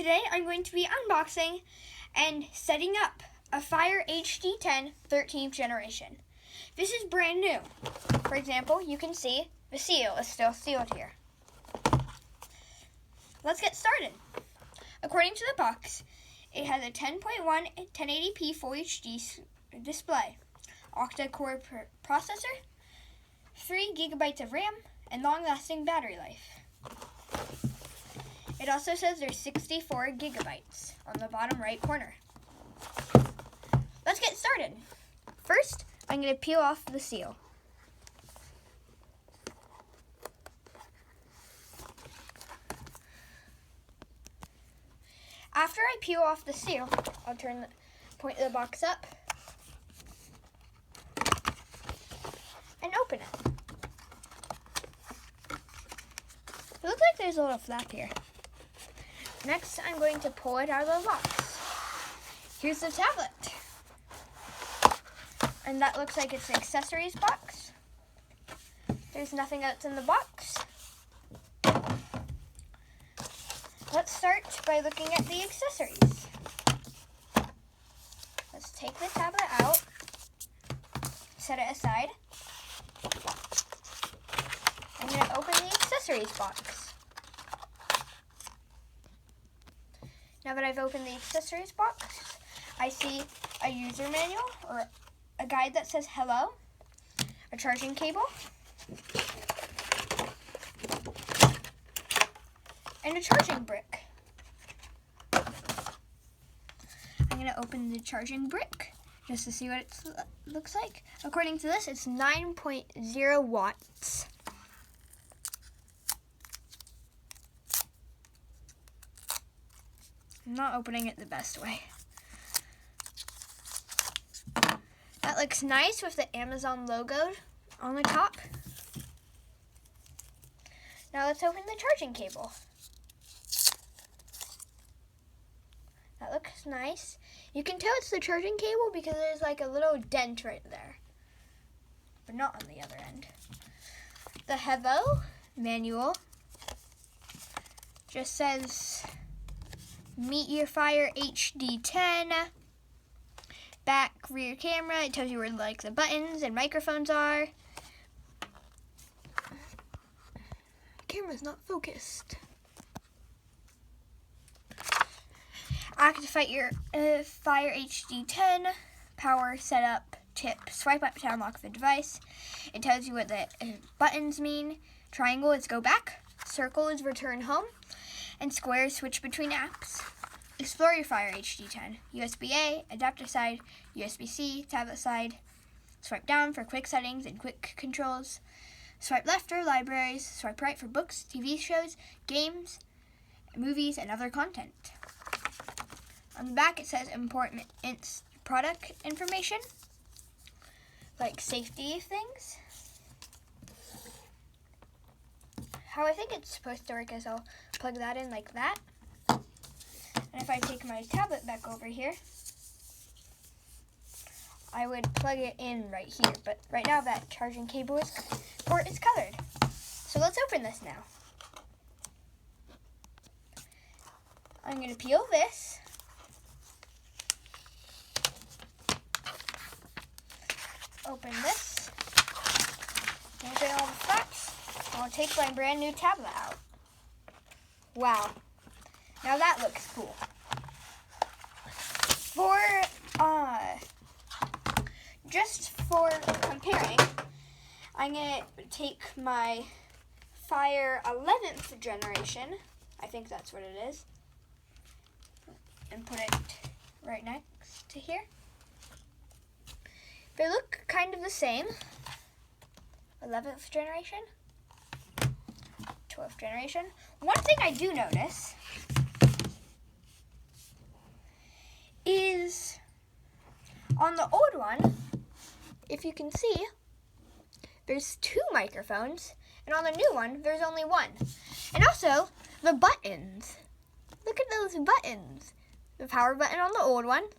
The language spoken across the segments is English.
Today I'm going to be unboxing and setting up a Fire HD10 13th generation. This is brand new. For example, you can see the seal is still sealed here. Let's get started. According to the box, it has a 10.1 1080p Full HD display, octa-core processor, 3 GB of RAM, and long-lasting battery life. It also says there's 64 gigabytes on the bottom right corner. Let's get started. First, I'm going to peel off the seal. After I peel off the seal, I'll point the box up and open it. It looks like there's a little flap here. Next, I'm going to pull it out of the box. Here's the tablet. And that looks like it's an accessories box. There's nothing else in the box. Let's start by looking at the accessories. Let's take the tablet out, set it aside. I'm going to open the accessories box. Now that I've opened the accessories box, I see a user manual or a guide that says hello, a charging cable, and a charging brick. I'm going to open the charging brick just to see what it looks like. According to this, it's 9.0 watts. I'm not opening it the best way. That looks nice with the Amazon logo on the top. Now let's open the charging cable. That looks nice. You can tell it's the charging cable because there's like a little dent right there, but not on the other end. The hello manual just says Meet Your Fire HD10. Back rear camera, it tells you where like the buttons and microphones are. Camera's not focused. Activate your Fire HD10. Power setup tip. Swipe up to unlock the device. It tells you what the buttons mean. Triangle is go back. Circle is return home. And square is switch between apps. Explore your Fire HD10. USB-A, adapter side, USB-C, tablet side. Swipe down for quick settings and quick controls. Swipe left for libraries. Swipe right for books, TV shows, games, movies, and other content. On the back it says important product information, like safety things. How I think it's supposed to work is I'll plug that in like that. And if I take my tablet back over here, I would plug it in right here. But right now that charging cable port is colored. So let's open this now. I'm going to peel this. Open this. Open all the flaps. I'll take my brand new tablet out. Wow. Now that looks cool. Just for comparing, I'm going to take my Fire 11th generation, I think that's what it is, and put it right next to here. They look kind of the same. 11th generation, 12th generation. One thing I do notice is on the old one, if you can see, there's 2 microphones, and on the new one, there's only 1. And also, the buttons. Look at those buttons. The power button on the old one,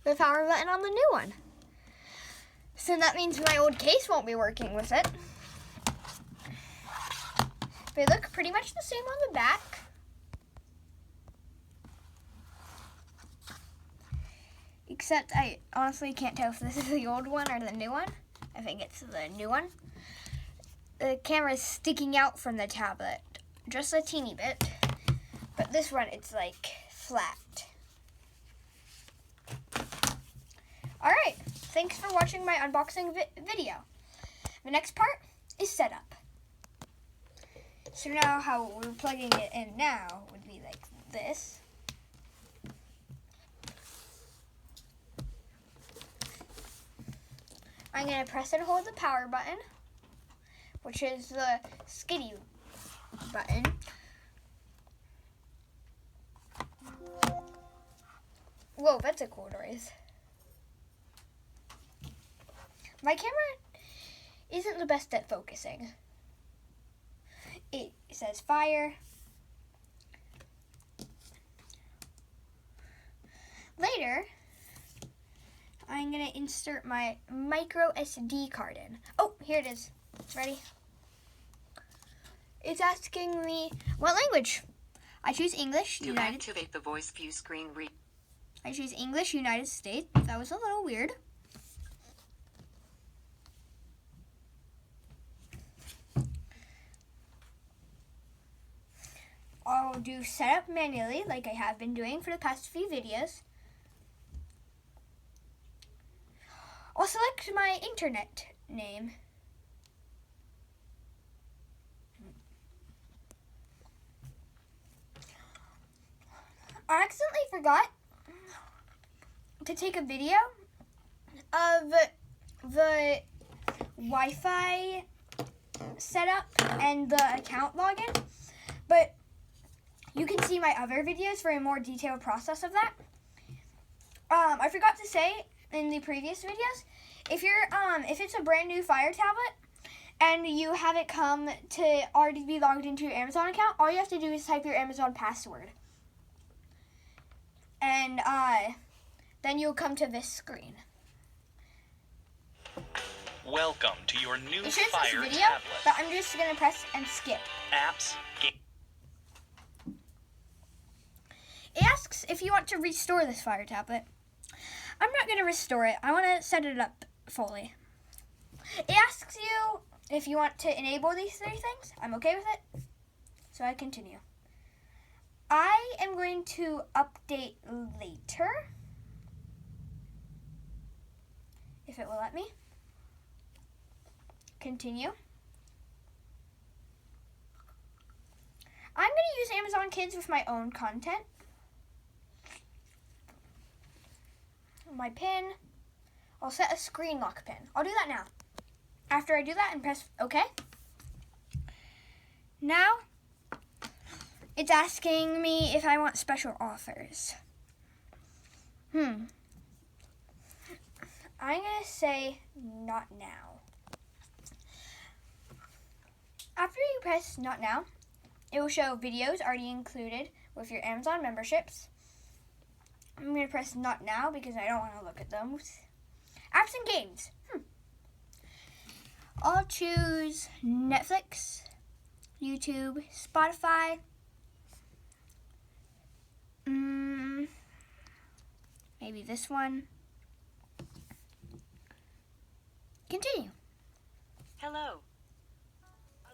the power button on the new one. So that means my old case won't be working with it. They look pretty much the same on the back. except I honestly can't tell if this is the old one or the new one. I think it's the new one. The camera is sticking out from the tablet just a teeny bit, but this one, it's like flat. Alright, thanks for watching my unboxing video. The next part is setup. So now how we're plugging it in now would be like this. I'm going to press and hold the power button, which is the skitty button. Whoa, that's a cool noise. My camera isn't the best at focusing. It says fire. Later, I'm going to insert my micro SD card in. Oh, here it is. It's ready. It's asking me what language. I choose English, To activate the voice view screen, I choose English, United States. That was a little weird. I'll do setup manually like I have been doing for the past few videos. I'll select my internet name. I accidentally forgot to take a video of the Wi-Fi setup and the account login, but you can see my other videos for a more detailed process of that. I forgot to say in the previous videos, if it's a brand new Fire tablet and you haven't come to already be logged into your Amazon account, all you have to do is type your Amazon password. And then you'll come to this screen. Welcome to your new It shows Fire this video, tablet. but I'm just going to press and skip. Apps, It asks if you want to restore this Fire tablet. I'm not going to restore it. I want to set it up fully. It asks you if you want to enable these three things. I'm okay with it. So I continue. I am going to update later, if it will let me. Continue. I'm going to use Amazon Kids with my own content. My pin. I'll set a screen lock pin. I'll do that now. After I do that and press OK. Now, it's asking me if I want special offers. I'm going to say not now. After you press not now, it will show videos already included with your Amazon memberships. I'm going to press not now because I don't want to look at those. Apps and games. I'll choose Netflix, YouTube, Spotify. Maybe this one. Continue. Hello.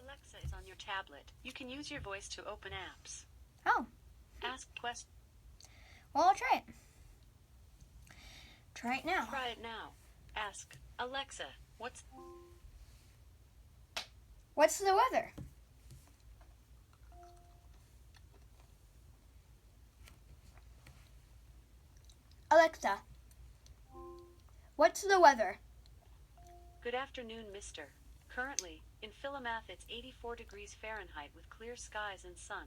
Alexa is on your tablet. You can use your voice to open apps. Oh, Ask questions. well, I'll try it. Try it now. Try it now. Ask Alexa, what's the weather? Alexa, what's the weather? Good afternoon, mister. Currently, in Philomath it's 84 degrees Fahrenheit with clear skies and sun.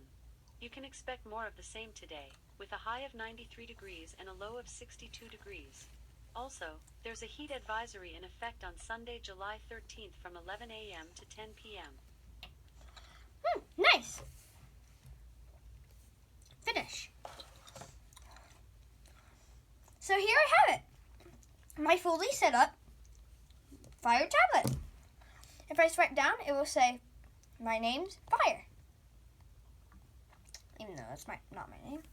You can expect more of the same today, with a high of 93 degrees and a low of 62 degrees. Also, there's a heat advisory in effect on Sunday, July 13th from 11 a.m. to 10 p.m. Nice. Finish. So here I have it. My fully set up Fire tablet. If I swipe down, it will say, my name's Fire. Even though that's not my name.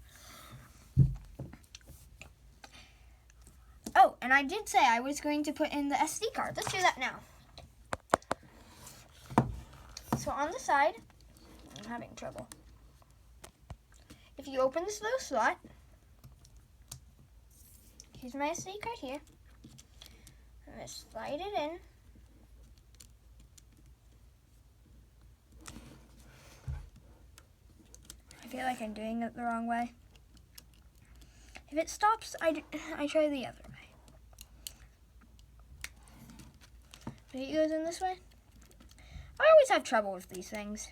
Oh, and I did say I was going to put in the SD card. Let's do that now. So on the side, I'm having trouble. If you open this little slot, here's my SD card here. I'm going to slide it in. I feel like I'm doing it the wrong way. If it stops, I try the other way. But it goes in this way. I always have trouble with these things.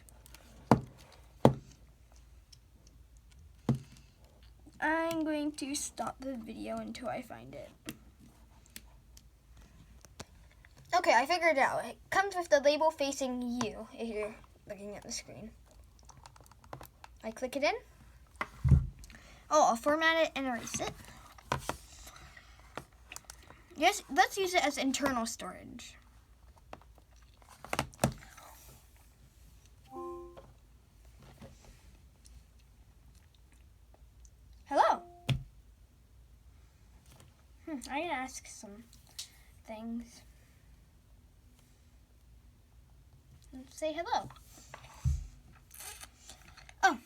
I'm going to stop the video until I find it. Okay, I figured it out. It comes with the label facing you if you're looking at the screen. I click it in. Oh, I'll format it and erase it. Yes, let's use it as internal storage. Hello. I can ask some things. Let's say hello. Oh.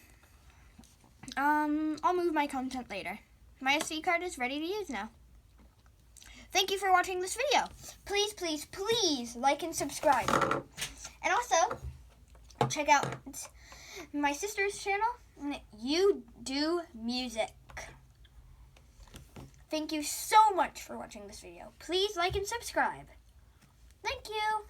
I'll move my content later. My SD card is ready to use now. Thank you for watching this video. Please, please, please like and subscribe. And also, check out my sister's channel, You Do Music. Thank you so much for watching this video. Please like and subscribe. Thank you.